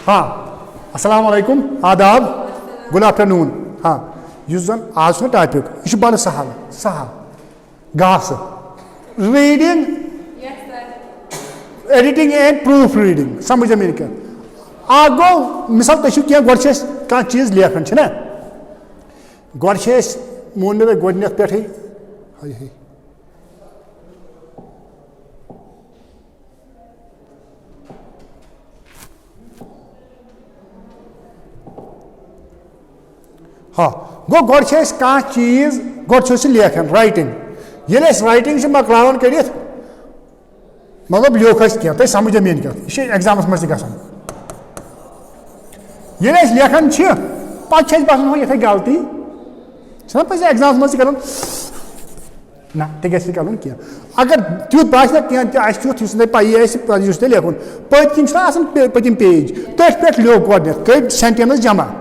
हाँ अस्सलाम वालेकुम आदाब गुड आफ्टरनून हाँ युस जन आज टॉपिक यह बड़ सहल सहल घास reading editing and proof reading समझ मेरी क्या आ गो मिसाल तुम क्या गो कह चीज लेखन ना गो मोन मे गोन पे हाँ गो गो कह चीज गो लेखन राइटिंग ये राइटिंग मकलावन कर मतलब लिख क्या तुम समझ मेन क्या यह एग्जामस मज ग ये लेखन पे बसान हो ये गलती पे एग्जाम मज कर ना तह कर अगर तुत बास तुथ पी लेखन पत्म पत्म पेज तथ पे लिख गोड कर सेंटेंस जमा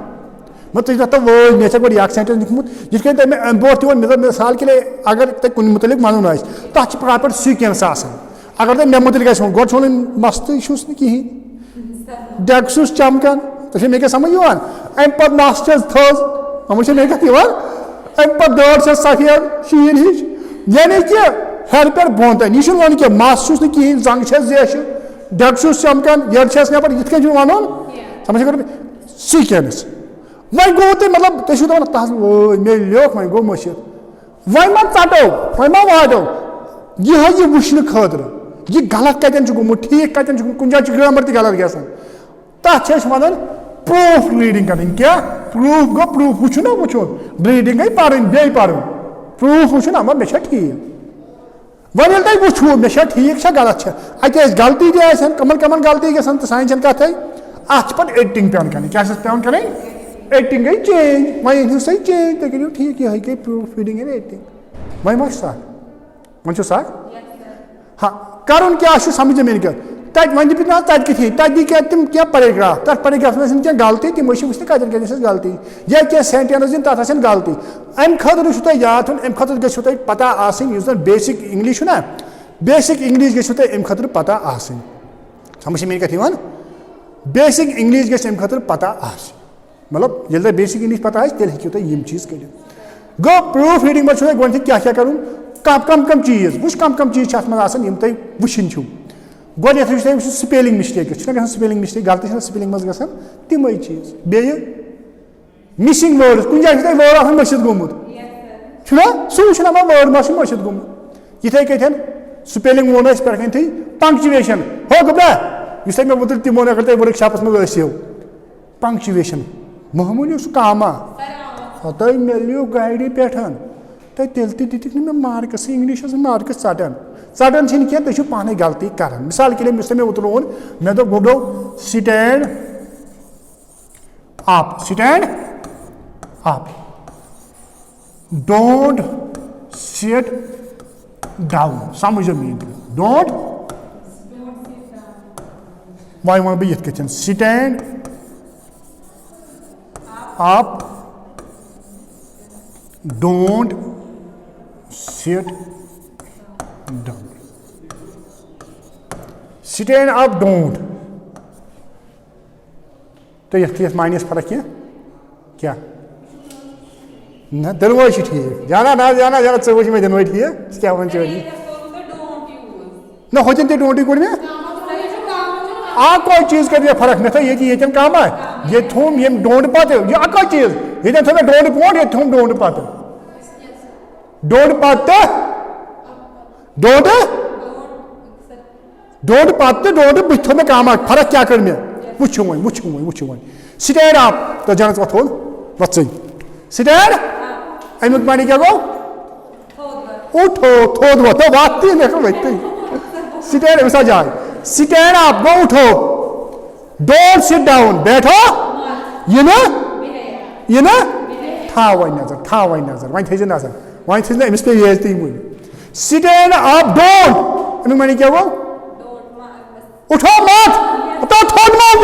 मतलब तुम दत्ता वर्ड मे गो सेंटेंस लिखमुत जिस तुम बोर तक मिसाल के लिए अगर तुम कुन मुतलिक वन तथ प्रॉपर सीक्वेंस अगर तुम मे मुतलिक गो मस्त कहें डेगस चमकान तो मे क्या समझ अम पे नस थज समझ मे क्या अम पे दौड़ सफेद शीन हिच यानी कि हेर पे बोन तन यह वन क्या मस कहें जंग जेश डेगस चमकान यड़ नबर ये वन समझ कर सीक्वेंस वह गो तो मतलब तुम दपान तह मे लिख वो गो मशिद वह मा चटो वह मा वाटो यह वुचन खतर यह गलत कतन गोमुत ठीक कतन कुछ जाए ग्रामर तक गलत गसान तथ वन प्रूफ रीडिंग कर क्या प्रूफ गो प्रूफ वुचन ना वुचन रीडिंग गई पढ़ बे पढ़ प्रूफ वुचन अमर मे ठीक वन ये तुम वुचो मे ठीक गलत अत गलती तक कमन कमन गलती गसान तो सान कथ अत पे एडिटिंग पे क्या पे कर एडिटिंग गई चेंज वह सा चेंज तुम करो ठीक यह गई प्रूफ रीडिंग एंड एडिटिंग वह मा सख वो सख हाँ कर क्या समझ मेन क्या तब वन दप ना तब कथी तब दी क्या तुम क्या पैराग्राफ तथ पैराग्राफ में क्या गलती तम वो कतन कतन गलती या क्या सेंटेंस दिन तथ गलती अम खतर तुम याद थोन अम खतर गो तुम पता आस बेसिक इंग्लिश ना बेसिक इंग्लिश गो तुम अम खतर पता आस समझ मेरी कथ बेसिक इंग्लिश गम खतर पता आस मतलब ये तुम बेसिक इंग्लिश पता तेल हेकू तुम यम चीज कर गो प्रूफ रीडिंग में गो क्या क्या कर कम कम चीज वो कम चीज तुम वुचन गो स्पेलिंग मिस्टेक स्पेलिंग मिस्टेक गलती स्पेलिंग मज ग तम चीज बे मिसिंग वर्ड कुछ जाए वर्ड आसान मशिद गोमुत सह वर्ड मा मशिद गोमुत ये कथन स्पेलिंग वो पे पंक्चुएशन हो गबा इस मे वो तमो अगर तुम वर्कशॉपस में पंक्चुएशन मामूली कामा तुम मिलो गाड़ी पे तेल दिख मे मार्कस इंग्लिश मार्कस चटन चटन क्या तुम पाने गलती कर मिसाल के लिए मे उतरोन मे दो go stand up don't sit down समझ मीन डोंट वह वन बह ये stand up don't sit down stand up don't तो ये मानस फर्क क्या ना दोनों ठीक जाना ना जाना जाना चुच मे दोनों ठीक क्या वन ना होचन ते डोंट कोड मे कोई चीज कर फर्क मे थो ये कम ये थूम ये डोंट पत ये अक चीज ये थो मे डोंट पोट ये थूम डोंट पत डोंट पत डोंट डोंट पत डोंट बुथ थो मे कम फर्क क्या कर मे वुचो वन स्टैंड अप तो जान वो वत्स स्टैंड अमुक मानी क्या गो उठो थोद वो तो बात ही स्टैंड मिसा जाए स्टैंड अप गो उठो डोंट सिट डाउन बैठो ये ना था वन नजर वन थे नजर वन थे अमिस पे येजती वो स्टैंड अप डोंट अमुक मानी क्या गो उठो मत तो थोद मत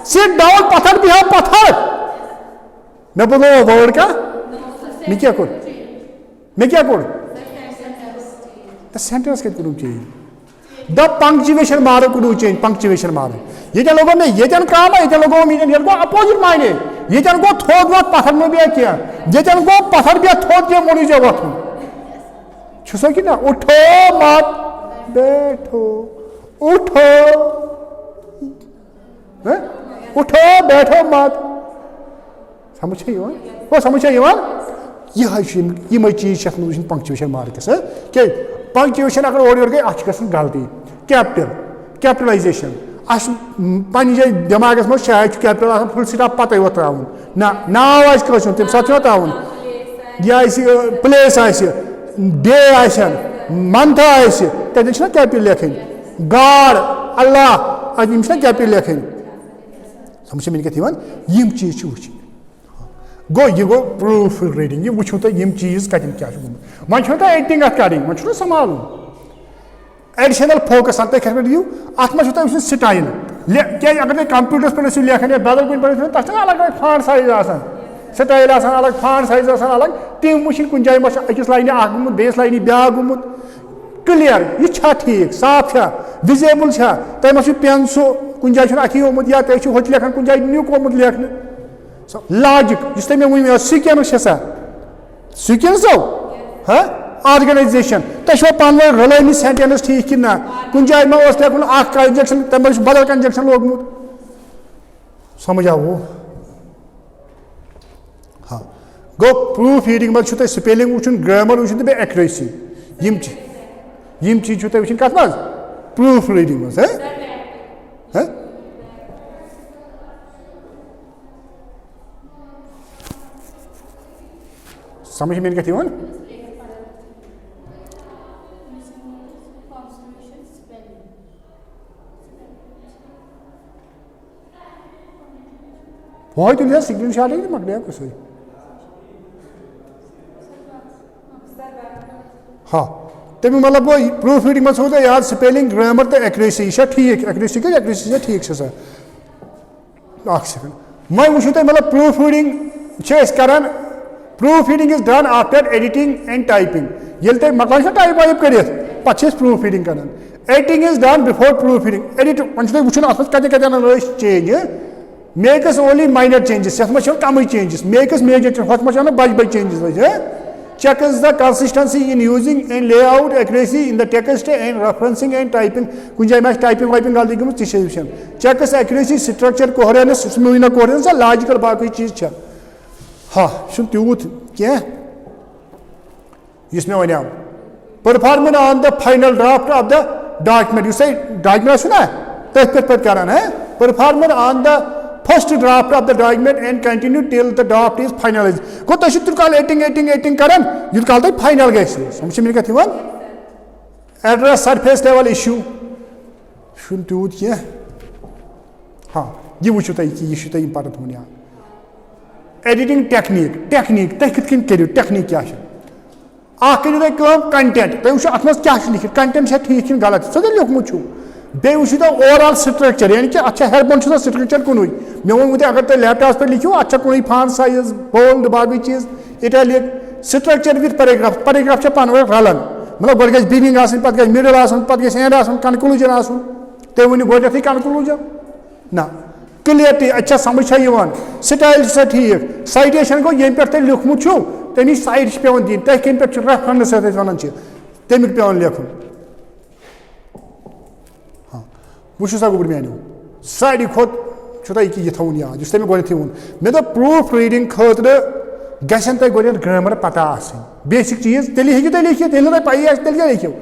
सिट डाउन पत्थर बिहा पत्थर मैं बोलो वर्ड का मैं क्या कोड सेंटेंस के करूँ चाहिए the punctuation mark could change punctuation mark ये लोगों में ये काम है ये लोगों में ये गो अपोजिट मायने ये गो थोद वत पत्थर में भी क्या ये गो पत्थर भी थोद के मोनी जे वत छुसो कि ना उठो मत बैठो उठो उठो बैठो मत समझ वो समझ ये चीज पंक्चुएशन मार्कस क्या पंक्चुएशन अगर ओर गई अ गलती कैपिटलाइजेशन पे जाए दिमागस मज शायद कैपिटल फुल स्टॉप पत वो त्रावन ना नाव आम तम साथ त्रावन यह प्लेस डे मंथ तथन कैपिटल लेखन गॉड अल्लाह कैपिटल लेखन समझ में कत चीज वो गो ये गो प्रूफ रीडिंग ये वो तुम यम चीज कतन क्या वो एडिटिंग करें वो संभाल एडिशनल फोकस तुम दियो अत मे स्टाइल क्या अगर तुम कंप्यूटर्स पे लेखन या बदल कुछ पे तक अलग अलग फॉन्ट साइज स्टाइल अलग फॉन्ट साइज अलग तम वो कुछ जाए अकिस लाइन गुमुत बेस लाइन ब्या गुमुत क्लियर यह ठीक साफ विजिबल तुम पेन सो कुछ जाए अथी होमुत या तुम होत लेखन कुछ जाए न्यूक होमुत लेखन लॉजिक जिस मे वो सीक्वेंस सीक्वेंस हाँ ऑर्गेनाइजेशन तुम पान रलैम सेंटेंस ठीक कि ना कुछ जाए मे लेखन कंजक्शन तम बदल कंजक्शन लोगमुत समझ आव हाँ गो प्रूफ रीडिंग मज स्पेलिंग वो ग्रामर वो बे एक्यूरेसी यम चीज वो कत मज प्रूफ रीडिंग मज है समझ में कत वो तुल स्क्रीन शॉट मकलिया कुछ हाँ तमें मतलब वो प्रूफ रीडिंग मज थो याद स्पेलिंग ग्रामर तो एक्यूरेसी यह ठीक एक्यूरेसी क्या एक्यूरेसी ठीक सर सेकंड मैं वो मतलब प्रूफ रीडिंग करान proof reading is done after editing and typing ये तुम मकान टाइप वाइप कर पे प्रूफ रीडिंग करान editing is done before proof reading edit वो अत कत change makes only minor changes ये कम चेंजेस मेकस मेजर हत बज बज changes checks the consistency in using and layout accuracy in the text and referencing and typing कुछ जाए typing वाइपिंग गलती गम checks accuracy structure coherence उसमें coherence लॉजिकल बाकी चीज हाँ तूत क्या मे वन performing on the final draft of the document document ना तथ पे करान है performing on the first draft of the document and continue till the draft is finalize गो तुम काल एडिटिंग करान यूत काल तुम फाइनल गई समझ में कत एड्रेस सरफेस लेवल इशू तूत क्या हाँ यह वो यह इंपॉर्टेंट थोन याद एडिटिंग टेक्निक तुम कत करो टेक्निक क्या करो तुम कंटेंट तुम वो अत मे क्या लिखित कंटेंट ठीक कि गलत सो लिखमुत बे वो ओवरऑल स्ट्रक्चर यानी कि अच्छा हेरबन स्ट्रक्चर कुन मे वो अगर तुम लैपटॉप पे लिखो अच्छा कुन फॉन्ट साइज बोल्ड बाकी चीज इटैलिक स्ट्रक्चर विथ पैराग्राफ पान रलन मतलब गो बिगिनिंग पे मिडल पे एंड कनक्लूजन तुम वो गोथी कनक्लूजन ना क्लियरिटी अच्छा समझ स्टाइल ठीक साइटेशन गो ये पे तुम लिखमुत तमी साइट पे दिन तुम कम पे रेफरेंस वन तमिक पे लेखन हाँ वो गोबर मानो सारे खुद यह थवन याद तुम गोथी वो मे दो प्रूफ रीडिंग खतर गन तुम गोद ग्रामर पता बेसिक चीज तेल हे तुम लिखित ये पी तेल क्या लिखो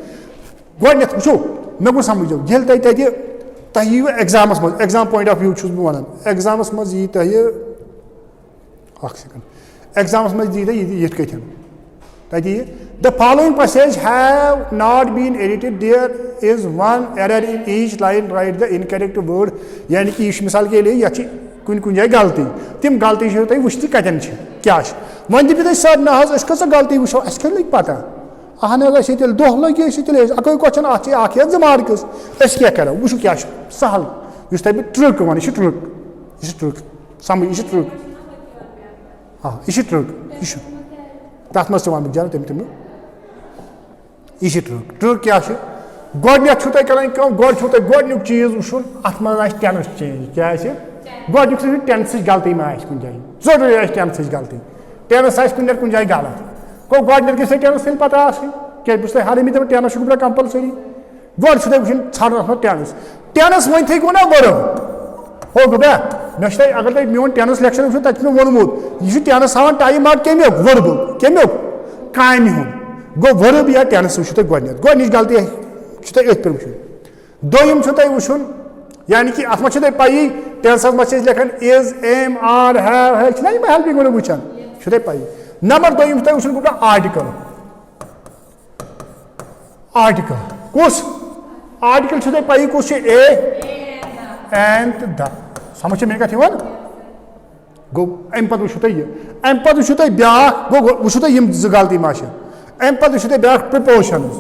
गोथ वो मे गो समझो ये तुम यू एग्जामस मज exam point of view one एग्जामस मज यी तुम सेकंड एग्जामस मज दी ये कथन तथी the following passage have not been edited there is one error in each line write the incorrect word यानी कि यह मिसाल के लिए यह कुन जाए गलती तम गलती तुम वो कतन क्या वन दपो तुम सर ना कस गलती वो अस लग पता अहन तेल दह लगे तेल अको क्वेश्चन अ 2 मार्क्स क्या करो वो क्या सहल इस तुम ट्रिक वन यह ट्रिक समझ यह ट्रिक हाँ यह ट्रिक यह तथ मज वन जान तम यह ट्रिक क्या गोडनेथ छु तय करन कम गोड छु तय गोडनुक चीज उशुन अथ मन आस टेंस चेंज क्या आसे गोडनुक से टेंस गलती मा आस कुन जाय जरूरी आस टेंस गलती टेंस आस कुन जाय गलत को गोडनेथ के से टेंस से पता आसे के बुझते हाल में टेंस छु बला कंपलसरी गोड छु तय उशुन छाड़ टेंस वन थे ना बड़ो हो गो मे अगर तक मोन टेंस लेक्चर वो तक वोनमुत यह टेंस हान टाइम आउट कमियो वर्ब कमियो कामि हूँ गो वर्ब या टेंस वो गोडनेथ गोडनिच गलती अथ पे वो दोम वो यानी कि अत मे पी टेंस मे लेखन इज एम आर हैव है हेल्पिंग वो वुचान पी नंबर दोम वो वो आर्टिकल आर्टिकल कुस आर्टिकल पी कुस ए एंड द समझ मे कथ गो अम पे वो अम पे वो ब्या गो वो जो गलती मा अम पे वो ब्या preposition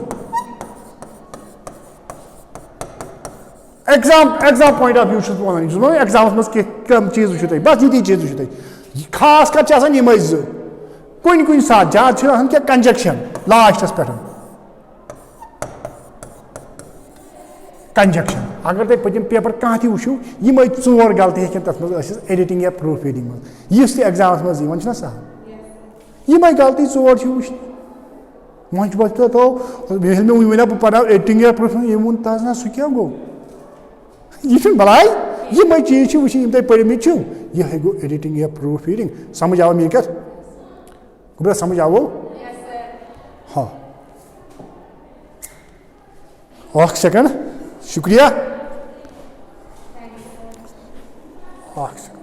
exam point of view one exam कम चीज वो बस ये चीज वो खास कर यम कुन सात ज्यादा क्या कंजक्शन लास्टस पे कंजक्शन अगर तुम पतम पेपर कह वो यम 4 गलती हेन तथ एडिटिंग या प्रूफ रीडिंग मज एग्जाम मज सह यम गलती 4 वो तो मे वन बह पढ़ा एडिटिंग या प्रूफ ये वो तज ना सह क्या गो यह बलाय यम चीज वो तुम पढ़मित यह गो एडिटिंग या प्रूफ रीडिंग समझ आव मे कथ गुब्रा समझ आवो हाँ 1 सेकंड शुक्रिया 1 सेकंड